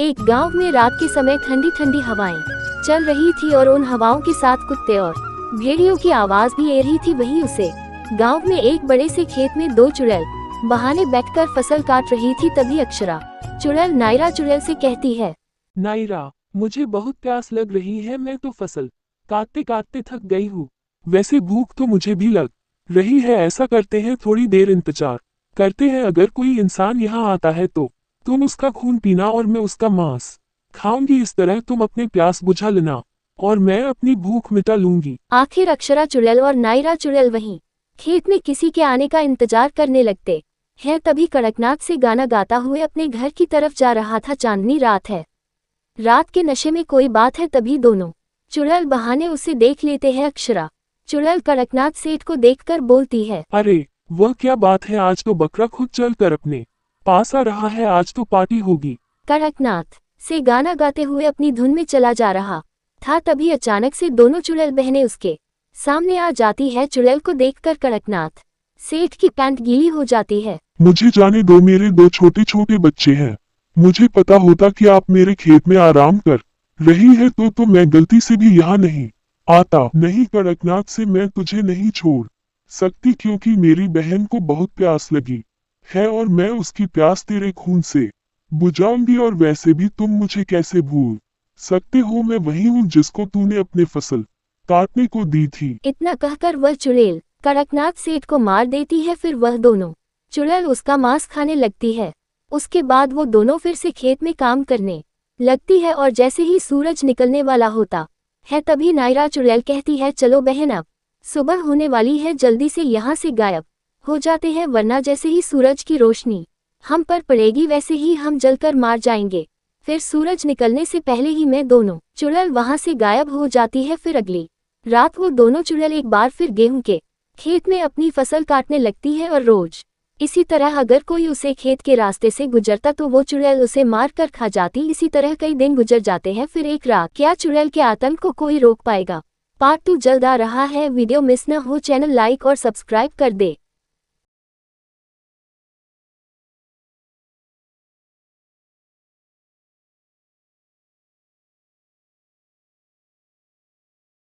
एक गांव में रात के समय ठंडी ठंडी हवाएं चल रही थी और उन हवाओं के साथ कुत्ते और भेड़ियों की आवाज भी आ रही थी। वहीं उसे गांव में एक बड़े से खेत में दो चुड़ैल बहाने बैठकर फसल काट रही थी। तभी अक्षरा चुड़ैल नायरा चुड़ैल से कहती है, नायरा, मुझे बहुत प्यास लग रही है। मैं तो फसल काटते काटते थक गई हूँ। वैसे भूख तो मुझे भी लग रही है। ऐसा करते हैं, थोड़ी देर इंतजार करते हैं। अगर कोई इंसान यहाँ आता है तो तुम उसका खून पीना और मैं उसका मांस खाऊंगी। इस तरह तुम अपने प्यास बुझा लेना और मैं अपनी भूख मिटा लूंगी। आखिर अक्षरा चुड़ैल और नायरा चुड़ैल वहीं खेत में किसी के आने का इंतजार करने लगते हैं। तभी कड़कनाथ से गाना गाता हुए अपने घर की तरफ जा रहा था। चांदनी रात है, रात के नशे में कोई बात है। तभी दोनों चुड़ैल बहाने उसे देख लेते हैं। अक्षरा चुड़ैल कड़कनाथ सेठ को देखकर बोलती है, अरे वह क्या बात है, आज तो बकरा खुद चल कर अपने पास आ रहा है। आज तो पार्टी होगी। कड़कनाथ से गाना गाते हुए अपनी धुन में चला जा रहा था। तभी अचानक से दोनों चुड़ैल बहनें उसके सामने आ जाती है। चुड़ैल को देखकर कड़कनाथ सेठ की पैंट गीली हो जाती है। मुझे जाने दो, मेरे दो छोटे छोटे बच्चे हैं। मुझे पता होता कि आप मेरे खेत में आराम कर रही है तो मैं गलती से भी यहाँ नहीं आता। नहीं कड़कनाथ से मैं तुझे नहीं छोड़ सकती, क्योंकि मेरी बहन को बहुत प्यास लगी है और मैं उसकी प्यास तेरे खून से बुझाऊंगी। और वैसे भी तुम मुझे कैसे भूल सकते हो, मैं वही हूँ जिसको तूने अपने फसल काटने को दी थी। इतना कहकर वह चुड़ैल कड़कनाथ सेठ को मार देती है। फिर वह दोनों चुड़ैल उसका मांस खाने लगती है। उसके बाद वो दोनों फिर से खेत में काम करने लगती है। और जैसे ही सूरज निकलने वाला होता है तभी नायरा चुड़ैल कहती है, चलो बहन, अब सुबह होने वाली है, जल्दी से यहाँ से गायब हो जाते हैं, वरना जैसे ही सूरज की रोशनी हम पर पड़ेगी वैसे ही हम जलकर मार जाएंगे। फिर सूरज निकलने से पहले ही मैं दोनों चुड़ैल वहां से गायब हो जाती है। फिर अगली रात वो दोनों चुड़ैल एक बार फिर गेहूं के खेत में अपनी फसल काटने लगती है। और रोज इसी तरह अगर कोई उसे खेत के रास्ते से गुजरता तो वो चुड़ैल उसे मार कर खा जाती। इसी तरह कई दिन गुजर जाते हैं। फिर एक रात, क्या चुड़ैल के आतंक को कोई रोक पाएगा? पार्ट 2 जल्द आ रहा है। वीडियो मिस न हो, चैनल लाइक और सब्सक्राइब कर दे।